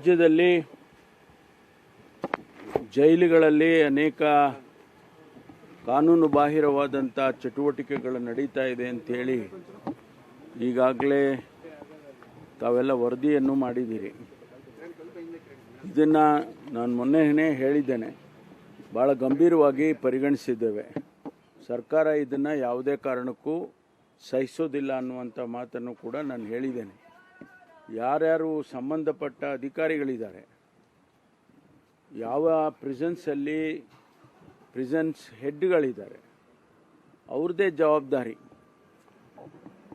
ರಾಜ್ಯದಲ್ಲಿ ಜೈಲುಗಳಲ್ಲಿ ಅನೇಕ ಕಾನೂನು ಬಾಹಿರವಾದಂಥ ಚಟುವಟಿಕೆಗಳು ನಡೀತಾ ಇದೆ ಅಂಥೇಳಿ ಈಗಾಗಲೇ ತಾವೆಲ್ಲ ವರದಿಯನ್ನು ಮಾಡಿದ್ದೀರಿ. ಇದನ್ನು ನಾನು ಮೊನ್ನೆ ಹೇಳಿದ್ದೇನೆ, ಭಾಳ ಗಂಭೀರವಾಗಿ ಪರಿಗಣಿಸಿದ್ದೇವೆ. ಸರ್ಕಾರ ಇದನ್ನು ಯಾವುದೇ ಕಾರಣಕ್ಕೂ ಸಹಿಸೋದಿಲ್ಲ ಅನ್ನುವಂಥ ಮಾತನ್ನು ಕೂಡ ನಾನು ಹೇಳಿದ್ದೇನೆ. ಯಾರ್ಯಾರು ಸಂಬಂಧಪಟ್ಟ ಅಧಿಕಾರಿಗಳಿದ್ದಾರೆ, ಯಾವ ಪ್ರಿಸನ್ಸಲ್ಲಿ ಪ್ರಿಸನ್ಸ್ ಹೆಡ್ಗಳಿದ್ದಾರೆ, ಅವ್ರದ್ದೇ ಜವಾಬ್ದಾರಿ.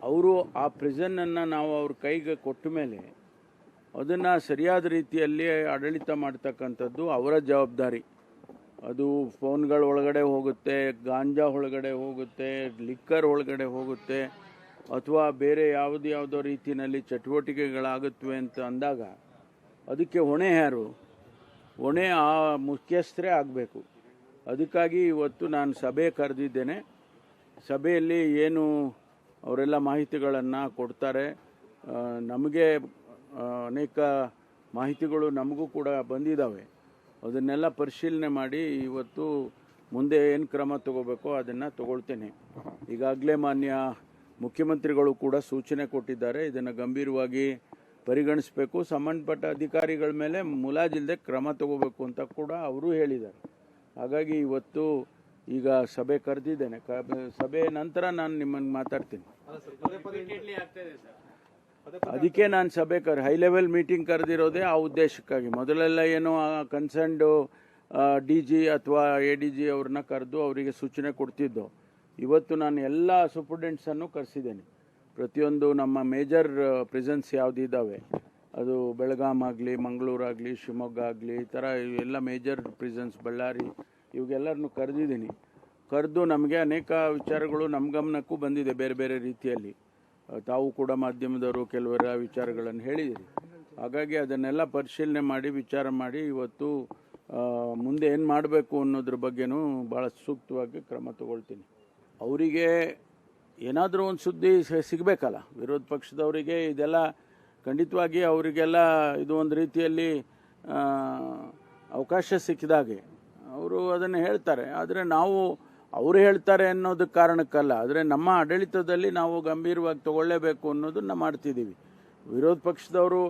ಅವರು ಆ ಪ್ರಿಸನ್ನನ್ನು ನಾವು ಅವ್ರ ಕೈಗೆ ಕೊಟ್ಟ ಮೇಲೆ ಅದನ್ನು ಸರಿಯಾದ ರೀತಿಯಲ್ಲಿ ಆಡಳಿತ ಮಾಡ್ತಕ್ಕಂಥದ್ದು ಅವರ ಜವಾಬ್ದಾರಿ. ಅದು ಫೋನ್ಗಳ ಒಳಗಡೆ ಹೋಗುತ್ತೆ, ಗಾಂಜಾ ಒಳಗಡೆ ಹೋಗುತ್ತೆ, ಲಿಕ್ಕರ್ ಒಳಗಡೆ ಹೋಗುತ್ತೆ, ಅಥವಾ ಬೇರೆ ಯಾವುದೋ ರೀತಿಯಲ್ಲಿ ಚಟುವಟಿಕೆಗಳಾಗುತ್ತವೆ ಅಂತ ಅಂದಾಗ ಅದಕ್ಕೆ ಹೊಣೆ ಯಾರು? ಹೊಣೆ ಆ ಮುಖ್ಯಸ್ಥರೇ ಆಗಬೇಕು. ಅದಕ್ಕಾಗಿ ಇವತ್ತು ನಾನು ಸಭೆ ಕರೆದಿದ್ದೇನೆ. ಸಭೆಯಲ್ಲಿ ಏನು ಅವರೆಲ್ಲ ಮಾಹಿತಿಗಳನ್ನು ಕೊಡ್ತಾರೆ, ನಮಗೆ ಅನೇಕ ಮಾಹಿತಿಗಳು ನಮಗೂ ಕೂಡ ಬಂದಿದ್ದಾವೆ. ಅದನ್ನೆಲ್ಲ ಪರಿಶೀಲನೆ ಮಾಡಿ ಇವತ್ತು ಮುಂದೆ ಏನು ಕ್ರಮ ತಗೋಬೇಕೋ ಅದನ್ನು ತಗೊಳ್ತೇನೆ. ಈಗಾಗಲೇ ಮಾನ್ಯ ಮುಖ್ಯಮಂತ್ರಿಗಳು ಕೂಡ ಸೂಚನೆ ಕೊಟ್ಟಿದ್ದಾರೆ, ಇದನ್ನು ಗಂಭೀರವಾಗಿ ಪರಿಗಣಿಸಬೇಕು, ಸಂಬಂಧಪಟ್ಟ ಅಧಿಕಾರಿಗಳ ಮೇಲೆ ಮುಲಾಜಿಲ್ಲದೆ ಕ್ರಮ ತಗೋಬೇಕು ಅಂತ ಕೂಡ ಅವರು ಹೇಳಿದ್ದಾರೆ. ಹಾಗಾಗಿ ಇವತ್ತು ಈಗ ಸಭೆ ಕರೆದಿದ್ದೇನೆ. ಸಭೆ ನಂತರ ನಾನು ನಿಮ್ಮನ್ನು ಮಾತಾಡ್ತೀನಿ. ಅದಕ್ಕೆ ನಾನು ಸಭೆ ಹೈ ಲೆವೆಲ್ ಮೀಟಿಂಗ್ ಕರೆದಿರೋದೇ ಆ ಉದ್ದೇಶಕ್ಕಾಗಿ. ಮೊದಲೆಲ್ಲ ಏನೋ ಕನ್ಸರ್ನ್ಡ್ DG ಅಥವಾ ADG ಅವ್ರನ್ನ ಕರೆದು ಅವರಿಗೆ ಸೂಚನೆ ಕೊಡ್ತಿದ್ದೋ. ಇವತ್ತು ನಾನು ಎಲ್ಲ ಸೂಪರ್ಡೆಂಟ್ಸನ್ನು ಕರೆಸಿದ್ದೇನೆ. ಪ್ರತಿಯೊಂದು ನಮ್ಮ ಮೇಜರ್ ಪ್ರಿಸನ್ಸ್ ಯಾವುದಿದ್ದಾವೆ, ಅದು ಬೆಳಗಾಂ ಆಗಲಿ, ಮಂಗಳೂರಾಗಲಿ, ಶಿವಮೊಗ್ಗ ಆಗಲಿ, ಈ ಥರ ಎಲ್ಲ ಮೇಜರ್ ಪ್ರಿಸನ್ಸ್, ಬಳ್ಳಾರಿ, ಇವಾಗೆಲ್ಲರನ್ನು ಕರೆದಿದ್ದೀನಿ. ಕರೆದು ನಮಗೆ ಅನೇಕ ವಿಚಾರಗಳು ನಮ್ಮ ಗಮನಕ್ಕೂ ಬಂದಿದೆ ಬೇರೆ ಬೇರೆ ರೀತಿಯಲ್ಲಿ. ತಾವು ಕೂಡ ಮಾಧ್ಯಮದವರು ಕೆಲವರ ವಿಚಾರಗಳನ್ನು ಹೇಳಿದಿರಿ. ಹಾಗಾಗಿ ಅದನ್ನೆಲ್ಲ ಪರಿಶೀಲನೆ ಮಾಡಿ ವಿಚಾರ ಮಾಡಿ ಇವತ್ತು ಮುಂದೆ ಏನು ಮಾಡಬೇಕು ಅನ್ನೋದ್ರ ಬಗ್ಗೆನೂ ಭಾಳ ಸೂಕ್ತವಾಗಿ ಕ್ರಮ ತಗೊಳ್ತೀನಿ. ಅವರಿಗೆ ಏನಾದರೂ ಒಂದು ಸುದ್ದಿ ಸಿಗಬೇಕಲ್ಲ, ವಿರೋಧ ಪಕ್ಷದವರಿಗೆ ಇದೆಲ್ಲ ಖಂಡಿತವಾಗಿ ಅವರಿಗೆಲ್ಲ ಇದು ಒಂದು ರೀತಿಯಲ್ಲಿ ಅವಕಾಶ ಸಿಕ್ಕಿದಾಗೆ ಅವರು ಅದನ್ನು ಹೇಳ್ತಾರೆ. ಆದರೆ ನಾವು ಅವರು ಹೇಳ್ತಾರೆ ಅನ್ನೋದು ಕಾರಣಕ್ಕಲ್ಲ, ಆದರೆ ನಮ್ಮ ಆಡಳಿತದಲ್ಲಿ ನಾವು ಗಂಭೀರವಾಗಿ ತಗೊಳ್ಳೇಬೇಕು ಅನ್ನೋದನ್ನು ಮಾಡ್ತಿದ್ದೀವಿ. ವಿರೋಧ ಪಕ್ಷದವರು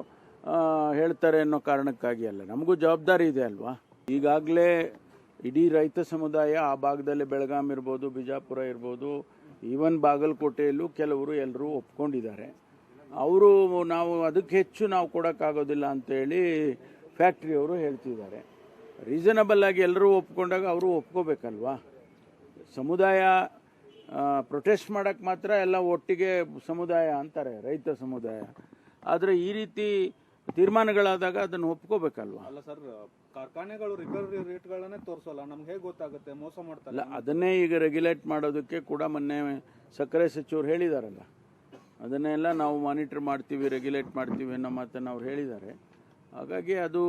ಹೇಳ್ತಾರೆ ಅನ್ನೋ ಕಾರಣಕ್ಕಾಗಿ ಅಲ್ಲ, ನಮಗೂ ಜವಾಬ್ದಾರಿ ಇದೆ ಅಲ್ವಾ. ಈಗಾಗಲೇ ಇಡೀ ರೈತ ಸಮುದಾಯ ಆ ಭಾಗದಲ್ಲಿ ಬೆಳಗಾಂ ಇರ್ಬೋದು, ಬಿಜಾಪುರ ಇರ್ಬೋದು, ಈವನ್ ಬಾಗಲಕೋಟೆಯಲ್ಲೂ ಕೆಲವರು ಎಲ್ಲರೂ ಒಪ್ಕೊಂಡಿದ್ದಾರೆ. ಅವರು ನಾವು ಅದಕ್ಕೆ ಹೆಚ್ಚು ನಾವು ಕೊಡೋಕ್ಕಾಗೋದಿಲ್ಲ ಅಂತೇಳಿ ಫ್ಯಾಕ್ಟ್ರಿಯವರು ಹೇಳ್ತಿದ್ದಾರೆ. ರೀಸನಬಲ್ ಆಗಿ ಎಲ್ಲರೂ ಒಪ್ಕೊಂಡಾಗ ಅವರು ಒಪ್ಕೋಬೇಕಲ್ವಾ. ಸಮುದಾಯ ಪ್ರೊಟೆಸ್ಟ್ ಮಾಡೋಕ್ಕೆ ಮಾತ್ರ ಎಲ್ಲ ಒಟ್ಟಿಗೆ ಸಮುದಾಯ ಅಂತಾರೆ, ರೈತ ಸಮುದಾಯ. ಆದರೆ ಈ ರೀತಿ ತೀರ್ಮಾನಗಳಾದಾಗ ಅದನ್ನು ಒಪ್ಕೋಬೇಕಲ್ವಾ. ಅಲ್ಲ ಸರ್, ಕಾರ್ಖಾನೆಗಳು ರಿಕವರಿ ರೇಟ್ಗಳನ್ನೇ ತೋರಿಸೋಲ್ಲ, ನಮ್ಗೆ ಹೇಗೆ ಗೊತ್ತಾಗುತ್ತೆ? ಮೋಸ ಮಾಡ್ತಾರೆ. ಅಲ್ಲ, ಅದನ್ನೇ ಈಗ ರೆಗ್ಯುಲೇಟ್ ಮಾಡೋದಕ್ಕೆ ಕೂಡ ಮೊನ್ನೆ ಸಕ್ಕರೆ ಸಚಿವರು ಹೇಳಿದಾರಲ್ಲ, ಅದನ್ನೆಲ್ಲ ನಾವು ಮಾನಿಟರ್ ಮಾಡ್ತೀವಿ, ರೆಗ್ಯುಲೇಟ್ ಮಾಡ್ತೀವಿ ಅನ್ನೋ ಮಾತನ್ನು ಅವ್ರು ಹೇಳಿದ್ದಾರೆ. ಹಾಗಾಗಿ ಅದು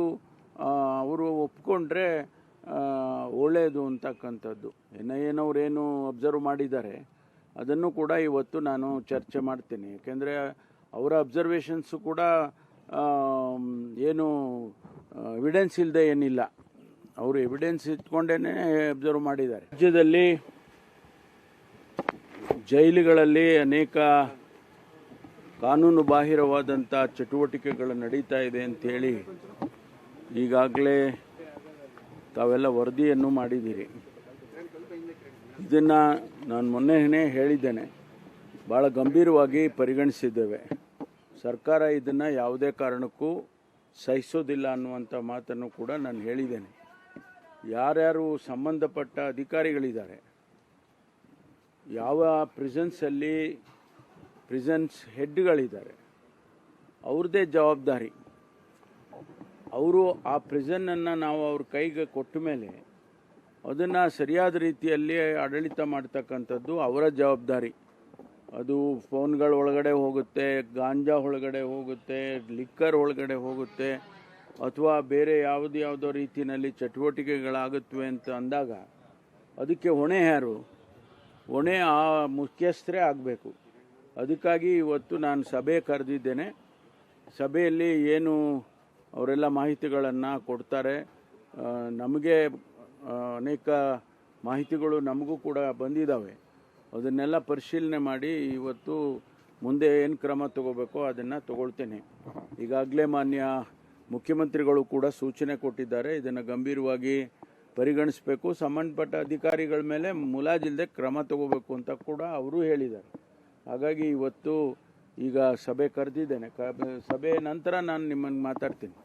ಅವರು ಒಪ್ಕೊಂಡ್ರೆ ಒಳ್ಳೆಯದು ಅಂತಕ್ಕಂಥದ್ದು. ಏನವ್ರೇನು ಅಬ್ಸರ್ವ್ ಮಾಡಿದ್ದಾರೆ ಅದನ್ನು ಕೂಡ ಇವತ್ತು ನಾನು ಚರ್ಚೆ ಮಾಡ್ತೀನಿ. ಯಾಕೆಂದರೆ ಅವರ ಅಬ್ಸರ್ವೇಷನ್ಸು ಕೂಡ ಏನು ಎವಿಡೆನ್ಸ್ ಇಲ್ಲದೆ ಏನಿಲ್ಲ, ಅವರು ಎವಿಡೆನ್ಸ್ ಇಟ್ಕೊಂಡೇ ಅಬ್ಸರ್ವ್ ಮಾಡಿದ್ದಾರೆ. ರಾಜ್ಯದಲ್ಲಿ ಜೈಲುಗಳಲ್ಲಿ ಅನೇಕ ಕಾನೂನು ಬಾಹಿರವಾದಂಥ ಚಟುವಟಿಕೆಗಳು ನಡೀತಾ ಇದೆ ಅಂಥೇಳಿ ಈಗಾಗಲೇ ತಾವೆಲ್ಲ ವರದಿಯನ್ನು ಮಾಡಿದ್ದೀರಿ. ಇದನ್ನು ನಾನು ಮೊನ್ನೆ ಹೇಳಿದ್ದೇನೆ, ಭಾಳ ಗಂಭೀರವಾಗಿ ಪರಿಗಣಿಸಿದ್ದೇವೆ. ಸರ್ಕಾರ ಇದನ್ನು ಯಾವುದೇ ಕಾರಣಕ್ಕೂ ಸಹಿಸೋದಿಲ್ಲ ಅನ್ನುವಂಥ ಮಾತನ್ನು ಕೂಡ ನಾನು ಹೇಳಿದ್ದೇನೆ. ಯಾರ್ಯಾರು ಸಂಬಂಧಪಟ್ಟ ಅಧಿಕಾರಿಗಳಿದ್ದಾರೆ, ಯಾವ ಪ್ರಿಸನ್ಸಲ್ಲಿ ಪ್ರಿಸನ್ಸ್ ಹೆಡ್ಗಳಿದ್ದಾರೆ, ಅವ್ರದ್ದೇ ಜವಾಬ್ದಾರಿ. ಅವರು ಆ ಪ್ರಿಸನ್ನನ್ನು ನಾವು ಅವ್ರ ಕೈಗೆ ಕೊಟ್ಟ ಮೇಲೆ ಅದನ್ನು ಸರಿಯಾದ ರೀತಿಯಲ್ಲಿ ಆಡಳಿತ ಮಾಡ್ತಕ್ಕಂಥದ್ದು ಅವರ ಜವಾಬ್ದಾರಿ. ಅದು ಫೋನ್ಗಳ ಒಳಗಡೆ ಹೋಗುತ್ತೆ, ಗಾಂಜಾ ಒಳಗಡೆ ಹೋಗುತ್ತೆ, ಲಿಕ್ಕರ್ ಒಳಗಡೆ ಹೋಗುತ್ತೆ, ಅಥವಾ ಬೇರೆ ಯಾವುದೋ ರೀತಿಯಲ್ಲಿ ಚಟುವಟಿಕೆಗಳಾಗುತ್ತವೆ ಅಂತ ಅಂದಾಗ ಅದಕ್ಕೆ ಹೊಣೆ ಯಾರು? ಹೊಣೆ ಆ ಮುಖ್ಯಸ್ಥರೇ ಆಗಬೇಕು. ಅದಕ್ಕಾಗಿ ಇವತ್ತು ನಾನು ಸಭೆ ಕರೆದಿದ್ದೇನೆ. ಸಭೆಯಲ್ಲಿ ಏನು ಅವರೆಲ್ಲ ಮಾಹಿತಿಗಳನ್ನು ಕೊಡ್ತಾರೆ. ನಮಗೆ ಅನೇಕ ಮಾಹಿತಿಗಳು ನಮಗೂ ಕೂಡ ಬಂದಿದ್ದಾವೆ. ಅದನ್ನೆಲ್ಲ ಪರಿಶೀಲನೆ ಮಾಡಿ ಇವತ್ತು ಮುಂದೆ ಏನು ಕ್ರಮ ತಗೋಬೇಕೋ ಅದನ್ನು ತಗೊಳ್ತೇನೆ. ಈಗಾಗಲೇ ಮಾನ್ಯ ಮುಖ್ಯಮಂತ್ರಿಗಳು ಕೂಡ ಸೂಚನೆ ಕೊಟ್ಟಿದ್ದಾರೆ. ಇದನ್ನು ಗಂಭೀರವಾಗಿ ಪರಿಗಣಿಸಬೇಕು, ಸಂಬಂಧಪಟ್ಟ ಅಧಿಕಾರಿಗಳ ಮೇಲೆ ಮುಲಾಜಿಲ್ಲದೆ ಕ್ರಮ ತಗೋಬೇಕು ಅಂತ ಕೂಡ ಅವರು ಹೇಳಿದ್ದಾರೆ. ಹಾಗಾಗಿ ಇವತ್ತು ಈಗ ಸಭೆ ಕರೆದಿದ್ದೇನೆ. ಸಭೆ ನಂತರ ನಾನು ನಿಮ್ಮನ್ನು ಮಾತಾಡ್ತೀನಿ.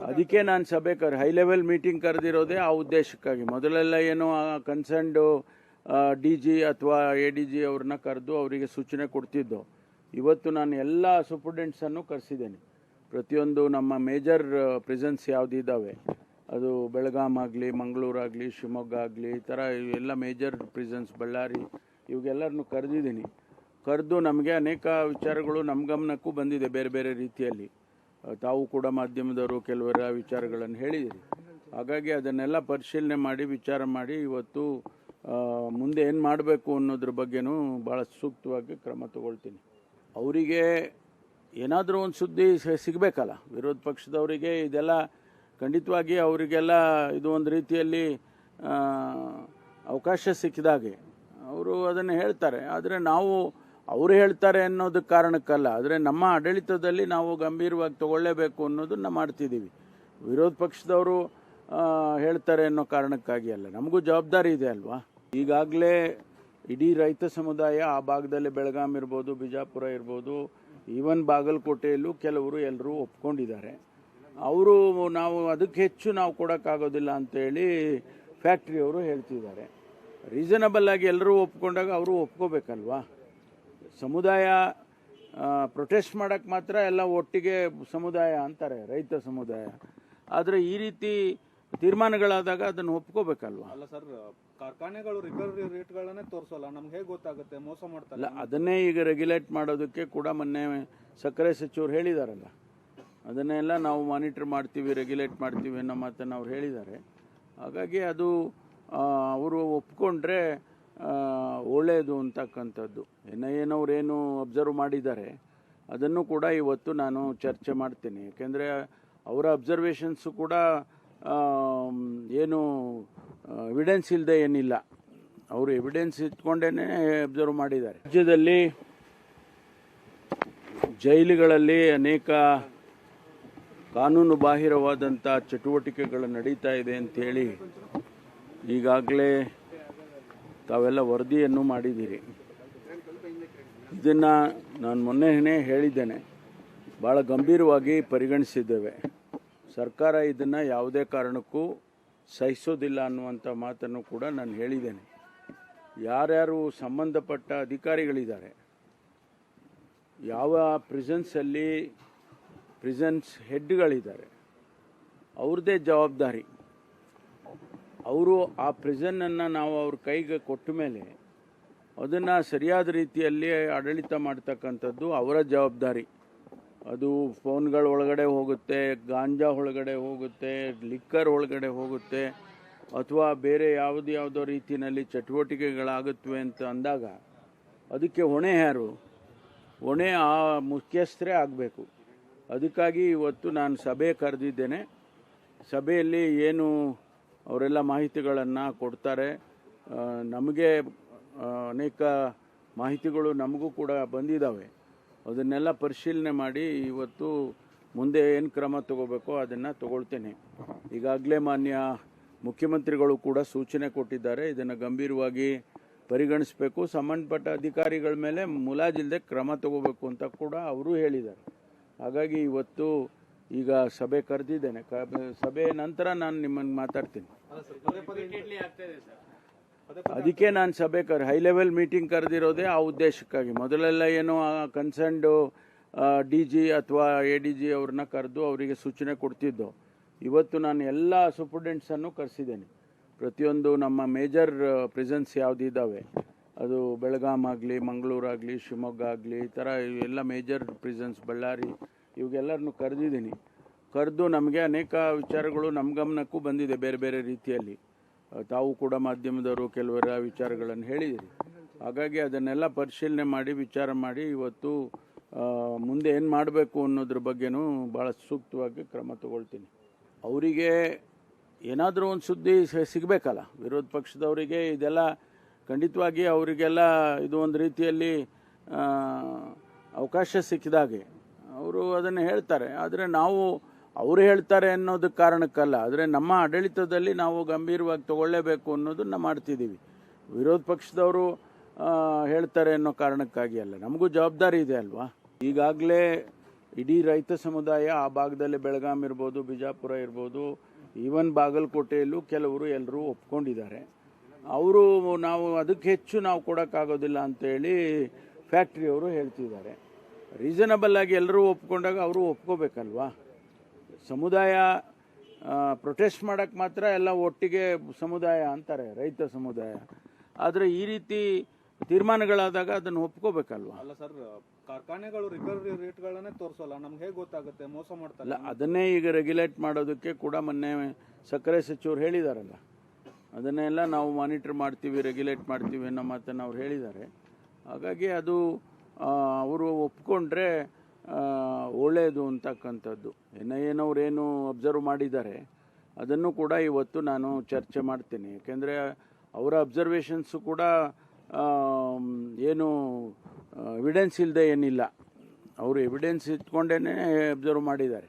ಅದಕ್ಕೆ ನಾನು ಸಭೆ ಹೈ ಲೆವೆಲ್ ಮೀಟಿಂಗ್ ಕರೆದಿರೋದೇ ಆ ಉದ್ದೇಶಕ್ಕಾಗಿ. ಮೊದಲೆಲ್ಲ ಏನು ಕನ್ಸರ್ನ್ಡ್ DG ಅಥವಾ ADG ಅವ್ರನ್ನ ಕರೆದು ಅವರಿಗೆ ಸೂಚನೆ ಕೊಡ್ತಿದ್ದೋ. ಇವತ್ತು ನಾನು ಎಲ್ಲ ಸೂಪರ್ಡೆಂಟ್ಸನ್ನು ಕರೆಸಿದ್ದೇನೆ. ಪ್ರತಿಯೊಂದು ನಮ್ಮ ಮೇಜರ್ ಪ್ರಿಸನ್ಸ್ ಯಾವುದಿದ್ದಾವೆ, ಅದು ಬೆಳಗಾಂ ಆಗಲಿ, ಮಂಗಳೂರಾಗಲಿ, ಶಿವಮೊಗ್ಗ ಆಗಲಿ, ಈ ಥರ ಎಲ್ಲ ಮೇಜರ್ ಪ್ರಿಸನ್ಸ್, ಬಳ್ಳಾರಿ, ಇವಾಗೆಲ್ಲರನ್ನು ಕರೆದಿದ್ದೀನಿ. ಕರೆದು ನಮಗೆ ಅನೇಕ ವಿಚಾರಗಳು ನಮ್ಮ ಗಮನಕ್ಕೂ ಬಂದಿದೆ ಬೇರೆ ಬೇರೆ ರೀತಿಯಲ್ಲಿ. ತಾವು ಕೂಡ ಮಾಧ್ಯಮದವರು ಕೆಲವರ ವಿಚಾರಗಳನ್ನು ಹೇಳಿದಿರಿ. ಹಾಗಾಗಿ ಅದನ್ನೆಲ್ಲ ಪರಿಶೀಲನೆ ಮಾಡಿ ವಿಚಾರ ಮಾಡಿ ಇವತ್ತು ಮುಂದೆ ಏನು ಮಾಡಬೇಕು ಅನ್ನೋದ್ರ ಬಗ್ಗೆನೂ ಭಾಳ ಸೂಕ್ತವಾಗಿ ಕ್ರಮ ತಗೊಳ್ತೀನಿ. ಅವರಿಗೆ ಏನಾದರೂ ಒಂದು ಸುದ್ದಿ ಸಿಗಬೇಕಲ್ಲ, ವಿರೋಧ ಪಕ್ಷದವರಿಗೆ ಇದೆಲ್ಲ ಖಂಡಿತವಾಗಿ ಅವರಿಗೆಲ್ಲ ಇದು ಒಂದು ರೀತಿಯಲ್ಲಿ ಅವಕಾಶ ಸಿಕ್ಕಿದಾಗೆ ಅವರು ಅದನ್ನು ಹೇಳ್ತಾರೆ. ಆದರೆ ನಾವು ಅವರು ಹೇಳ್ತಾರೆ ಅನ್ನೋದು ಕಾರಣಕ್ಕಲ್ಲ, ಆದರೆ ನಮ್ಮ ಆಡಳಿತದಲ್ಲಿ ನಾವು ಗಂಭೀರವಾಗಿ ತಗೊಳ್ಳೇಬೇಕು ಅನ್ನೋದನ್ನು ಮಾಡ್ತಿದ್ದೀವಿ. ವಿರೋಧ ಪಕ್ಷದವರು ಹೇಳ್ತಾರೆ ಅನ್ನೋ ಕಾರಣಕ್ಕಾಗಿ ಅಲ್ಲ, ನಮಗೂ ಜವಾಬ್ದಾರಿ ಇದೆ ಅಲ್ವಾ. ಈಗಾಗಲೇ ಇಡೀ ರೈತ ಸಮುದಾಯ ಆ ಭಾಗದಲ್ಲಿ ಬೆಳಗಾಂ ಇರ್ಬೋದು, ಬಿಜಾಪುರ ಇರ್ಬೋದು, ಈವನ್ ಬಾಗಲಕೋಟೆಯಲ್ಲೂ ಕೆಲವರು ಎಲ್ಲರೂ ಒಪ್ಕೊಂಡಿದ್ದಾರೆ. ಅವರು ನಾವು ಅದಕ್ಕೆ ಹೆಚ್ಚು ನಾವು ಕೊಡೋಕ್ಕಾಗೋದಿಲ್ಲ ಅಂತೇಳಿ ಫ್ಯಾಕ್ಟ್ರಿಯವರು ಹೇಳ್ತಿದ್ದಾರೆ. ರೀಸನಬಲ್ ಆಗಿ ಎಲ್ಲರೂ ಒಪ್ಕೊಂಡಾಗ ಅವರು ಒಪ್ಕೋಬೇಕಲ್ವಾ. ಸಮುದಾಯ ಪ್ರೊಟೆಸ್ಟ್ ಮಾಡೋಕ್ಕೆ ಮಾತ್ರ ಎಲ್ಲ ಒಟ್ಟಿಗೆ ಸಮುದಾಯ ಅಂತಾರೆ, ರೈತ ಸಮುದಾಯ. ಆದರೆ ಈ ರೀತಿ ತೀರ್ಮಾನಗಳಾದಾಗ ಅದನ್ನು ಒಪ್ಕೋಬೇಕಲ್ವಾ. ಅಲ್ಲ ಸರ್, ಕಾರ್ಖಾನೆಗಳು ರಿಕವರಿ ರೇಟ್ಗಳನ್ನೇ ತೋರಿಸೋಲ್ಲ, ನಮ್ಗೆ ಹೇಗೆ ಗೊತ್ತಾಗುತ್ತೆ ಮೋಸ ಮಾಡ್ತಾರೆ? ಅಲ್ಲ, ಅದನ್ನೇ ಈಗ ರೆಗ್ಯುಲೇಟ್ ಮಾಡೋದಕ್ಕೆ ಕೂಡ ಮೊನ್ನೆ ಸಕ್ಕರೆ ಸಚಿವರು ಹೇಳಿದಾರಲ್ಲ, ಅದನ್ನೆಲ್ಲ ನಾವು ಮಾನಿಟರ್ ಮಾಡ್ತೀವಿ, ರೆಗ್ಯುಲೇಟ್ ಮಾಡ್ತೀವಿ ಅನ್ನೋ ಮಾತನ್ನು ಅವ್ರು ಹೇಳಿದ್ದಾರೆ. ಹಾಗಾಗಿ ಅದು ಅವರು ಒಪ್ಕೊಂಡ್ರೆ ಒಳ್ಳೆಯದು ಅಂತಕ್ಕಂಥದ್ದು. ಏನವ್ರೇನು ಅಬ್ಸರ್ವ್ ಮಾಡಿದ್ದಾರೆ ಅದನ್ನು ಕೂಡ ಇವತ್ತು ನಾನು ಚರ್ಚೆ ಮಾಡ್ತೀನಿ. ಯಾಕೆಂದರೆ ಅವರ ಅಬ್ಸರ್ವೇಷನ್ಸು ಕೂಡ ಏನು ಎವಿಡೆನ್ಸ್ ಇಲ್ಲದೆ ಏನಿಲ್ಲ, ಅವರು ಎವಿಡೆನ್ಸ್ ಇಟ್ಕೊಂಡೇ ಅಬ್ಸರ್ವ್ ಮಾಡಿದ್ದಾರೆ. ರಾಜ್ಯದಲ್ಲಿ ಜೈಲುಗಳಲ್ಲಿ ಅನೇಕ ಕಾನೂನು ಬಾಹಿರವಾದಂಥ ಚಟುವಟಿಕೆಗಳು ನಡೀತಾ ಇದೆ ಅಂಥೇಳಿ ಈಗಾಗಲೇ ತಾವೆಲ್ಲ ವರದಿಯನ್ನು ಮಾಡಿದ್ದೀರಿ. ಇದನ್ನು ನಾನು ಮೊನ್ನೆನೇ ಹೇಳಿದ್ದೇನೆ, ಭಾಳ ಗಂಭೀರವಾಗಿ ಪರಿಗಣಿಸಿದ್ದೇವೆ. ಸರ್ಕಾರ ಇದನ್ನು ಯಾವುದೇ ಕಾರಣಕ್ಕೂ ಸಹಿಸೋದಿಲ್ಲ ಅನ್ನುವಂಥ ಮಾತನ್ನು ಕೂಡ ನಾನು ಹೇಳಿದ್ದೇನೆ. ಯಾರ್ಯಾರು ಸಂಬಂಧಪಟ್ಟ ಅಧಿಕಾರಿಗಳಿದ್ದಾರೆ, ಯಾವ ಪ್ರಿಸನ್ಸಲ್ಲಿ ಪ್ರಿಸನ್ಸ್ ಹೆಡ್ಗಳಿದ್ದಾರೆ, ಅವ್ರದ್ದೇ ಜವಾಬ್ದಾರಿ. ಅವರು ಆ ಪ್ರಿಸನ್ನನ್ನು ನಾವು ಅವ್ರ ಕೈಗೆ ಕೊಟ್ಟ ಮೇಲೆ ಅದನ್ನು ಸರಿಯಾದ ರೀತಿಯಲ್ಲಿ ಆಡಳಿತ ಮಾಡ್ತಕ್ಕಂಥದ್ದು ಅವರ ಜವಾಬ್ದಾರಿ. ಅದು ಫೋನ್ಗಳ ಒಳಗಡೆ ಹೋಗುತ್ತೆ, ಗಾಂಜಾ ಒಳಗಡೆ ಹೋಗುತ್ತೆ, ಲಿಕ್ಕರ್ ಒಳಗಡೆ ಹೋಗುತ್ತೆ, ಅಥವಾ ಬೇರೆ ಯಾವುದೋ ರೀತಿಯಲ್ಲಿ ಚಟುವಟಿಕೆಗಳಾಗುತ್ತವೆ ಅಂತ ಅಂದಾಗ ಅದಕ್ಕೆ ಹೊಣೆ ಯಾರು? ಹೊಣೆ ಆ ಮುಖ್ಯಸ್ಥರೇ ಆಗಬೇಕು. ಅದಕ್ಕಾಗಿ ಇವತ್ತು ನಾನು ಸಭೆ ಕರೆದಿದ್ದೇನೆ. ಸಭೆಯಲ್ಲಿ ಏನು ಅವರೆಲ್ಲ ಮಾಹಿತಿಗಳನ್ನು ಕೊಡ್ತಾರೆ. ನಮಗೆ ಅನೇಕ ಮಾಹಿತಿಗಳು ನಮಗೂ ಕೂಡ ಬಂದಿದ್ದಾವೆ. ಅದನ್ನೆಲ್ಲ ಪರಿಶೀಲನೆ ಮಾಡಿ ಇವತ್ತು ಮುಂದೆ ಏನು ಕ್ರಮ ತಗೋಬೇಕೋ ಅದನ್ನು ತಗೊಳ್ತೇನೆ. ಈಗಾಗಲೇ ಮಾನ್ಯ ಮುಖ್ಯಮಂತ್ರಿಗಳು ಕೂಡ ಸೂಚನೆ ಕೊಟ್ಟಿದ್ದಾರೆ. ಇದನ್ನು ಗಂಭೀರವಾಗಿ ಪರಿಗಣಿಸಬೇಕು, ಸಂಬಂಧಪಟ್ಟ ಅಧಿಕಾರಿಗಳ ಮೇಲೆ ಮುಲಾಜಿಲ್ಲದೆ ಕ್ರಮ ತಗೋಬೇಕು ಅಂತ ಕೂಡ ಅವರು ಹೇಳಿದ್ದಾರೆ. ಹಾಗಾಗಿ ಇವತ್ತು ಈಗ ಸಭೆ ಕರೆದಿದ್ದೇನೆ. ಸಭೆ ನಂತರ ನಾನು ನಿಮ್ಮನ್ನು ಮಾತಾಡ್ತೀನಿ. ಅದಕ್ಕೆ ನಾನು ಸಭೆ ಹೈ ಲೆವೆಲ್ ಮೀಟಿಂಗ್ ಕರೆದಿರೋದೇ ಆ ಉದ್ದೇಶಕ್ಕಾಗಿ. ಮೊದಲೆಲ್ಲ ಏನು ಕನ್ಸರ್ನ್ಡ್ DG ಅಥವಾ ADG ಅವ್ರನ್ನ ಕರೆದು ಅವರಿಗೆ ಸೂಚನೆ ಕೊಡ್ತಿದ್ದೋ. ಇವತ್ತು ನಾನು ಎಲ್ಲ ಸೂಪರ್ಡೆಂಟ್ಸನ್ನು ಕರೆಸಿದ್ದೇನೆ. ಪ್ರತಿಯೊಂದು ನಮ್ಮ ಮೇಜರ್ ಪ್ರಿಸನ್ಸ್ ಯಾವುದಿದ್ದಾವೆ, ಅದು ಬೆಳಗಾಂ ಆಗಲಿ, ಮಂಗಳೂರಾಗಲಿ, ಶಿವಮೊಗ್ಗ ಆಗಲಿ, ಈ ಥರ ಎಲ್ಲ ಮೇಜರ್ ಪ್ರಿಸನ್ಸ್, ಬಳ್ಳಾರಿ, ಇವಾಗೆಲ್ಲರನ್ನು ಕರೆದಿದ್ದೀನಿ. ಕರೆದು ನಮಗೆ ಅನೇಕ ವಿಚಾರಗಳು ನಮ್ಮ ಗಮನಕ್ಕೂ ಬಂದಿದೆ ಬೇರೆ ಬೇರೆ ರೀತಿಯಲ್ಲಿ. ತಾವು ಕೂಡ ಮಾಧ್ಯಮದವರು ಕೆಲವರ ವಿಚಾರಗಳನ್ನು ಹೇಳಿದಿರಿ. ಹಾಗಾಗಿ ಅದನ್ನೆಲ್ಲ ಪರಿಶೀಲನೆ ಮಾಡಿ ವಿಚಾರ ಮಾಡಿ ಇವತ್ತು ಮುಂದೆ ಏನು ಮಾಡಬೇಕು ಅನ್ನೋದ್ರ ಬಗ್ಗೆನೂ ಭಾಳ ಸೂಕ್ತವಾಗಿ ಕ್ರಮ ತಗೊಳ್ತೀನಿ. ಅವರಿಗೆ ಏನಾದರೂ ಒಂದು ಸುದ್ದಿ ಸಿಗಬೇಕಲ್ಲ, ವಿರೋಧ ಪಕ್ಷದವರಿಗೆ ಇದೆಲ್ಲ ಖಂಡಿತವಾಗಿ ಅವರಿಗೆಲ್ಲ ಇದು ಒಂದು ರೀತಿಯಲ್ಲಿ ಅವಕಾಶ ಸಿಕ್ಕಿದಾಗೆ ಅವರು ಅದನ್ನು ಹೇಳ್ತಾರೆ. ಆದರೆ ನಾವು ಅವರು ಹೇಳ್ತಾರೆ ಅನ್ನೋದಕ್ಕೆ ಕಾರಣಕ್ಕಲ್ಲ, ಆದರೆ ನಮ್ಮ ಆಡಳಿತದಲ್ಲಿ ನಾವು ಗಂಭೀರವಾಗಿ ತಗೊಳ್ಳೇಬೇಕು ಅನ್ನೋದನ್ನ ಮಾಡ್ತಿದ್ದೀವಿ. ವಿರೋಧ ಪಕ್ಷದವರು ಹೇಳ್ತಾರೆ ಅನ್ನೋ ಕಾರಣಕ್ಕಾಗಿ ಅಲ್ಲ, ನಮಗೂ ಜವಾಬ್ದಾರಿ ಇದೆ ಅಲ್ವಾ. ಈಗಾಗಲೇ ಇಡೀ ರೈತ ಸಮುದಾಯ ಆ ಭಾಗದಲ್ಲಿ ಬೆಳಗಾಂ ಇರ್ಬೋದು, ಬಿಜಾಪುರ ಇರ್ಬೋದು, ಈವನ್ ಬಾಗಲಕೋಟೆಯಲ್ಲೂ ಕೆಲವರು ಎಲ್ಲರೂ ಒಪ್ಕೊಂಡಿದ್ದಾರೆ. ಅವರು ನಾವು ಅದಕ್ಕೆ ಹೆಚ್ಚು ನಾವು ಕೊಡೋಕ್ಕಾಗೋದಿಲ್ಲ ಅಂತೇಳಿ ಫ್ಯಾಕ್ಟ್ರಿಯವರು ಹೇಳ್ತಿದ್ದಾರೆ. ರೀಸನಬಲ್ ಆಗಿ ಎಲ್ಲರೂ ಒಪ್ಕೊಂಡಾಗ ಅವರು ಒಪ್ಕೋಬೇಕಲ್ವಾ. ಸಮುದಾಯ ಪ್ರೊಟೆಸ್ಟ್ ಮಾಡೋಕ್ಕೆ ಮಾತ್ರ ಎಲ್ಲ ಒಟ್ಟಿಗೆ ಸಮುದಾಯ ಅಂತಾರೆ, ರೈತ ಸಮುದಾಯ. ಆದರೆ ಈ ರೀತಿ ತೀರ್ಮಾನಗಳಾದಾಗ ಅದನ್ನು ಒಪ್ಕೋಬೇಕಲ್ವಾ. ಅಲ್ಲ ಸರ್, ಕಾರ್ಖಾನೆಗಳು ರಿಕವರಿ ರೇಟ್ಗಳನ್ನೇ ತೋರಿಸೋಲ್ಲ, ನಮ್ಗೆ ಹೇಗೆ ಗೊತ್ತಾಗುತ್ತೆ ಮೋಸ ಮಾಡ್ತಾರೆ? ಅಲ್ಲ, ಅದನ್ನೇ ಈಗ ರೆಗ್ಯುಲೇಟ್ ಮಾಡೋದಕ್ಕೆ ಕೂಡ ಮೊನ್ನೆ ಸಕ್ಕರೆ ಸಚಿವರು ಹೇಳಿದಾರಲ್ಲ, ಅದನ್ನೆಲ್ಲ ನಾವು ಮಾನಿಟರ್ ಮಾಡ್ತೀವಿ, ರೆಗ್ಯುಲೇಟ್ ಮಾಡ್ತೀವಿ ಅನ್ನೋ ಮಾತನ್ನು ಅವ್ರು ಹೇಳಿದ್ದಾರೆ. ಹಾಗಾಗಿ ಅದು ಅವರು ಒಪ್ಕೊಂಡ್ರೆ ಒಳ್ಳೆಯದು ಅಂತಕ್ಕಂಥದ್ದು. ಏನವ್ರೇನು ಅಬ್ಸರ್ವ್ ಮಾಡಿದ್ದಾರೆ ಅದನ್ನು ಕೂಡ ಇವತ್ತು ನಾನು ಚರ್ಚೆ ಮಾಡ್ತೀನಿ. ಯಾಕೆಂದರೆ ಅವರ ಅಬ್ಸರ್ವೇಷನ್ಸು ಕೂಡ ಏನು ಎವಿಡೆನ್ಸ್ ಇಲ್ಲದೆ ಏನಿಲ್ಲ, ಅವರು ಎವಿಡೆನ್ಸ್ ಇಟ್ಕೊಂಡೇ ಅಬ್ಸರ್ವ್ ಮಾಡಿದ್ದಾರೆ.